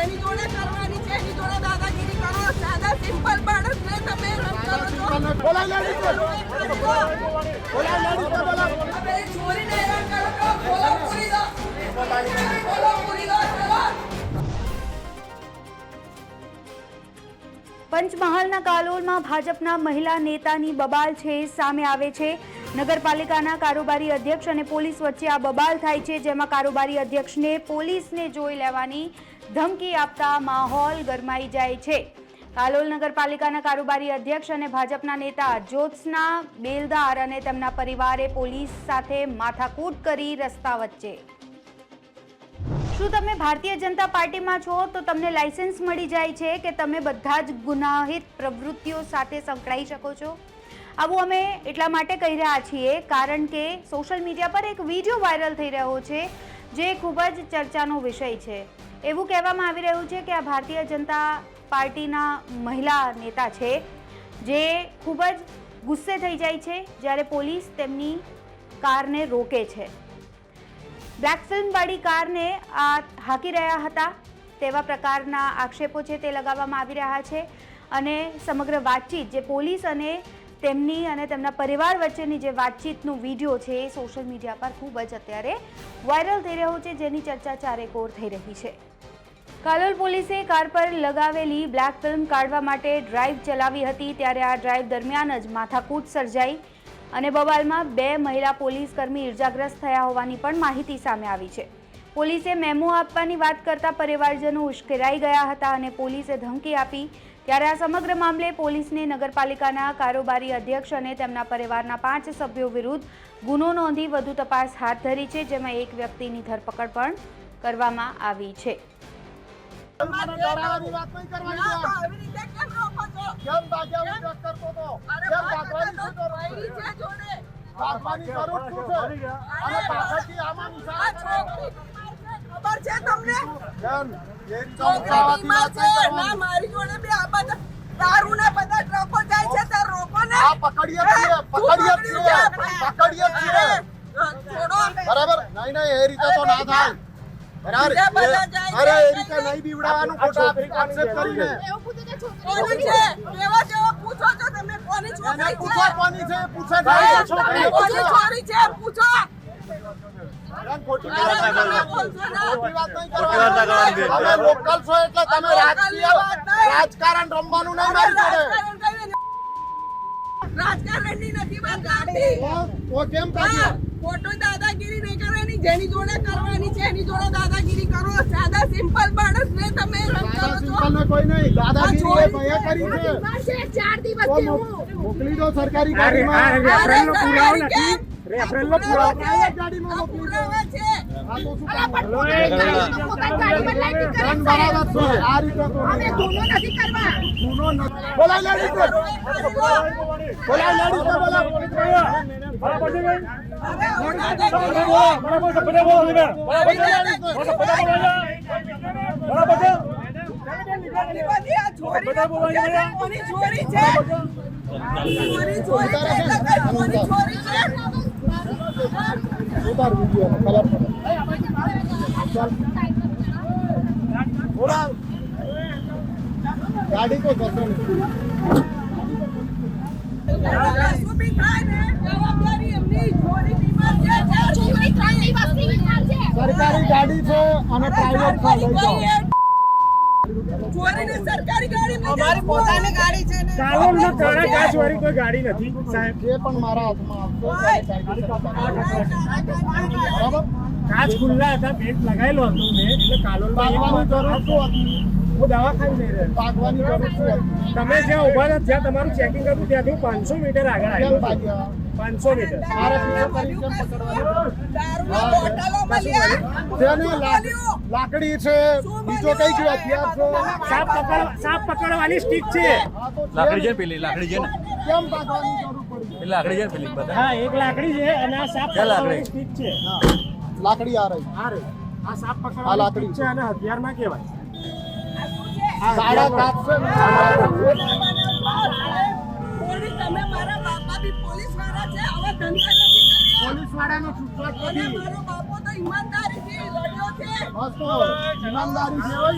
જેની જોડે કરવાની છે એની જોડે દાદાગીરી કરો. સાદા સિમ્પલ માણસને તમે રદ કરો છો. બોલાય લેડી છે. હવે ચોરીને હેરાન કરો છો. બોલો પૂરી દો. બોલો પૂરી દો. ચલો. પંચમહાલના કાલોલમાં ભાજપના મહિલા નેતાની બબાલ છે સામે આવે છે. નગરપાલિકાના કારોબારી અધ્યક્ષ અને પોલીસ વચ્ચે આ બબાલ થાય છે, જેમાં કારોબારી અધ્યક્ષને પોલીસને જોઈ લેવાની ધમકી આપતા માહોલ ગરમાઈ જાય છે. કાલોલ નગરપાલિકાના કારોબારી અધ્યક્ષ અને ભાજપના નેતા જ્યોત્સના બેલદાર અને તેમના પરિવારે પોલીસ સાથે માથાકૂટ કરી રસ્તા વચ્ચે. શું તમે ભારતીય જનતા પાર્ટીમાં છો તો તમને લાયસન્સ મળી જાય છે કે તમે બધા જ ગુનાહિત પ્રવૃત્તિઓ સાથે સંકળાઈ શકો છો? આવું અમે એટલા માટે કહી રહ્યા છીએ કારણ કે સોશિયલ મીડિયા પર એક વિડીયો વાયરલ થઈ રહ્યો છે જે ખૂબ જ ચર્ચાનો વિષય છે. એવું કહેવામાં આવી રહ્યું છે કે આ ભારતીય જનતા પાર્ટીના મહિલા નેતા છે જે ખૂબ જ ગુસ્સે થઈ જાય છે જ્યારે પોલીસ તેમની કારને રોકે છે. બ્લેક ફિલ્મવાળી કારને હાંકી રહ્યા હતા તેવા પ્રકારના આક્ષેપો છે તે લગાવવામાં આવી રહ્યા છે અને સમગ્ર વાતચીત જે પોલીસ અને તેમની અને તેમના પરિવાર વચ્ચેની જે વાતચીતનો વિડીયો છે એ સોશિયલ મીડિયા પર ખૂબ જ અત્યારે વાયરલ થઈ રહ્યો છે, જેની ચર્ચા ચારેકોર થઈ રહી છે. કાલોલ પોલીસે કાર પર લગાવેલી બ્લેક ફિલ્મ કાઢવા માટે ડ્રાઈવ ચલાવી હતી ત્યારે આ ડ્રાઈવ દરમિયાન જ માથાકૂટ સર્જાઈ અને બબાલમાં 2 મહિલા પોલીસ કર્મી ઇજાગ્રસ્ત થયા હોવાની પણ માહિતી સામે આવી છે. પોલીસે મેમો આપવાની વાત કરતા પરિવારજનો ઉશ્કેરાઈ ગયા હતા અને પોલીસે ધમકી આપી. ત્યારે આ સમગ્ર મામલે પોલીસને નગરપાલિકાના કારોબારી અધ્યક્ષ અને તેમના પરિવારના 5 સભ્યો વિરુદ્ધ ગુનો નોંધી વધુ તપાસ હાથ ધરી છે, જેમાં એક વ્યક્તિની ધરપકડ પણ કરવામાં આવી છે. ડરાવવાની વાત નહીં કરવાની. આવી રીતે કેમ રોકો છો? કેમ ભાગ્યા હું કરતો તો? કેમ ભાગવાની શું જરૂર છે? ભાગવાની જરૂર શું છે? અને પાછળથી આમાં નિશાન ખબર છે તમને? કેમ એ તો બીમાર છે ના મારી જોડે બી આ બધા દારૂ ના બધા ટ્રકો જાય છે તો રોકો ને. આ પકડીએ છીએ. છોડો. બરાબર નહીં એ રીતે તો ના થાય. અરે એ રીતે નહીં બીવડાવવાનું ખોટા આક્ષેપ કરીને. કોની છે? કેવા જેવા પૂછો છો તમે? કોની છોકરી પૂછો છે? કોની છે પૂછે કોની છોકરી છે? પૂછો. ખોટી વાત નહીં કરવાની. તમે લોકલ છો એટલે તમે રાજકારણ રમવાનું નહીં મારી જોડે. રાજકારણની નથી વાત ગાડી. તો કેમ કાઢ્યો? ખોટો દાદાગીરી નહીં કરવાની. જેની જોડે કરવાની છે એની જોડે દાદાગીરી કરો. સાદા સિમ્પલ માણસને તમે રદ કરો છો. સિમ્પલ ને કોઈ નહીં. દાદાગીરી એ ભયા કરી છે. 4 દિવસથી હું મોકલી દો સરકારી ગાડીમાં. રેફરલ નો પુરાવો નથી. રેફરલ નો પુરાવો પ્રાઇવેટ ગાડીમાં મોકલી દો. પુરાવા છે. આ તો શું કામ? ધન બરાબર છે. આ રીતે તો અમે ગુનો નથી કરવા. ગુનો નથી. બોલાય લેડી છે. બોલાય લેડી છે. ઉતાર વિડિયો કલર બોલા ગાડી को જતો નથી. સરકારી ગાડી છે અને પ્રાઇવેટ છે. લઈ જાઓ. ચોરીને સરકારી ગાડી અમારી પોતાની ગાડી છે ને. કાલોલમાં કાળા કાચવાળી કોઈ ગાડી નથી સાહેબ. જે પણ મારા હાથમાં બરાબર કાચ ખુલ્લા હતા, બેલ્ટ લગાવેલો હતો મેં, એટલે કાલોલમાં ભાગવાની જરૂર શું હતી? હું દવાખાને જઈ રહ્યો. ભાગવાની જરૂર શું હતી? તમે જ્યાં ઉભા હતા જ્યાં તમારું ચેકિંગ હતું ત્યાંથી 500 મીટર આગળ કેમ આવ્યો છું. ભાગ્યા? 500 મીટર. મારે પીછો કરી કેમ પકડવાનું? દારૂના બોટલો મળ્યા. જેને લાકડી છે, બીજો કઈ ગયો હથિયાર છે. સાપ પકડવાની સ્ટીક છે. હા તો લાકડી છે પેલી લાકડી છે ને કેમ ભાગવાની જરૂર પડી? એ લાકડી છે પેલી બધા હા, એક લાકડી છે અને આ સાપ ક્યાં લાકડી? પકડવાની સ્ટીક છે. હા, લાકડી આ રહી. આ રે આ સાપ આ પકડવાની લાકડી સ્ટીક છે અને હથિયાર ના કહેવાય. સાડા કાપશે ને. પોલીસ તમે મારા બાપા બી પોલીસ વાળા છે. હવે ધંધા નથી કર્યા. પોલીસ વાળાનો છૂટછાટ અને નથી. મારો બાપો તો ઈમાનદારીથી લડ્યો છે. બસ તો ઈમાનદારી જે હોય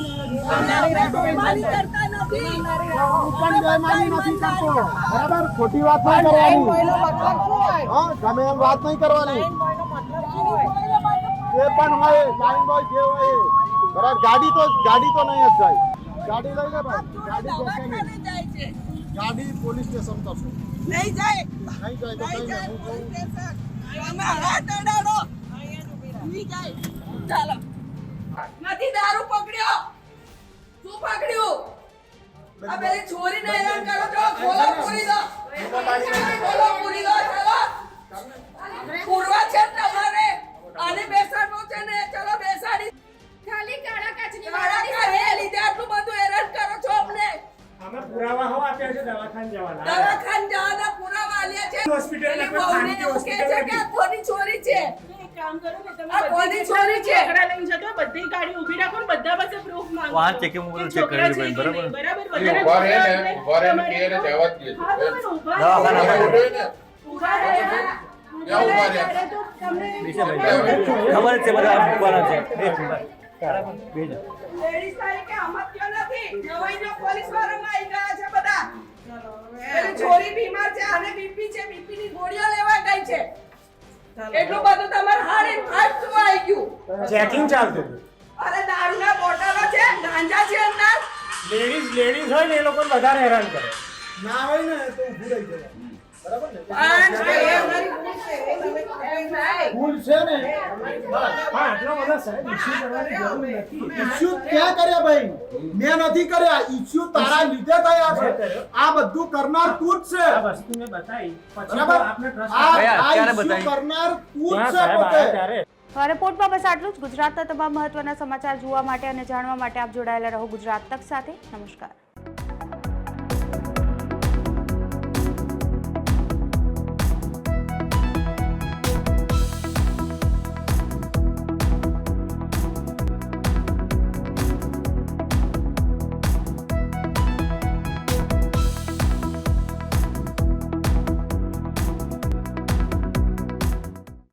ને આપણે બેઈમાની કરતા નથી. હું પણ બેઈમાની નથી કરતો. બરાબર? ખોટી વાત નહીં કરવાની. હા, ગમે એમ વાત નહીં કરવાની. જે પણ હોય લાઈન બોય જે હોય એ. બરાબર? ગાડી તો નહીં જ જાય. ગાડી લઈ લે ભાઈ. ગાડી જશે નહીં. દવાખાને જાય છે. ગાડી પોલીસ સ્ટેશન કરશું. નહીં જાય. નહીં જાય તો નહીં કઈ જાય નહીં. Police station. તમે હાથ અડાડો. નહીં જાય. ચાલો. નથી દારૂ પકડ્યો. શું પકડ્યું? આ પેલી છોરીને હેરાન કરો છો. ખોલો પૂરી દો. ખોલો પૂરી દો. ચાલો. પૂરવા છે ને તમારે. આને બેસાડવું છે ને. ચલો બેસાડી. ખાલી કાળા કાચની કાળા કાઢીને લીધે આટલું બધું હેરાન કરો છો અમને. અમે પુરાવા હો આપ્યા છે દવાખાને જવાના દવાખાને જવાના પુરાવા આલ્યા છે. હોસ્પિટલના પેલી કોઈ વહુને ખાનગી એવું કહે છે હોસ્પિટલ કે આ કોની ચોરી છે. કામ કરો ને તમે આ કોની ચોરી છે? છોકરા લઈને જતો બધી ગાડી ઊભી રાખો ને બધા પાસે પ્રૂફ માંગો વાહન checking બધું check છોકરા કરેલું છે કે બરાબર? નહીં, બરાબર એ ઉભા રહે ને, ઉભા રહે ને તમારે કે એને જવા જ દે. હા, તમે ઊભા દવાખાના રહો. ઉભા રહે ને. ઊભા રહો. ક્યાં ઊભા રહ્યા? ત્યારે તો તમને ખબર જ છે બધા મૂકવાના છે બેજો. લેડીઝ તારીખે હમત ક્યાં નથી. જવાઈનો પોલીસ વાળામાં આવી ગયા છે બધા. પેલી છોરી બીમાર છે. આને બીપી છે. બીપી ની ગોળીઓ લેવા ગઈ છે. એટલું બધું તમારે હાડ એન્ડ ફાસ્ટ શું આવી ગયું? ચેકિંગ ચાલતું હતું અરે દારૂના બોટલો છે. ગાંજા છે અંદર. લેડીઝ હોય ને એ લોકો વધારે હેરાન કરે ના હોય ને તો ઊભું રહી જવાનું. બરાબર ને? એમ ભાઈ. ભૂલ છે ને પણ આટલો બધો સાહેબ ઇસ્યુ કરવાની જરૂર નથી ઇસ્યુ ક્યાં કર્યા ભાઈ? મેં નથી કર્યા. ઇસ્યુ તારા લીધે થયા છે. આ બધું કરનાર તું જ છે. આ વસ્તુ મેં બતાવી પછી તો બરાબર? આપને ટ્રસ્ટ આ ક્યારે ઇસ્યુ બતાવી? કરનાર તું જ ત્યાં છે સાહેબ પોતે. આવ્યા ત્યારે આ રિપોર્ટમાં બસ આટલું જ. ગુજરાતના તમામ મહત્વના સમાચાર જોવા માટે અને જાણવા માટે આપ જોડાયેલા રહો ગુજરાત તક સાથે. નમસ્કાર.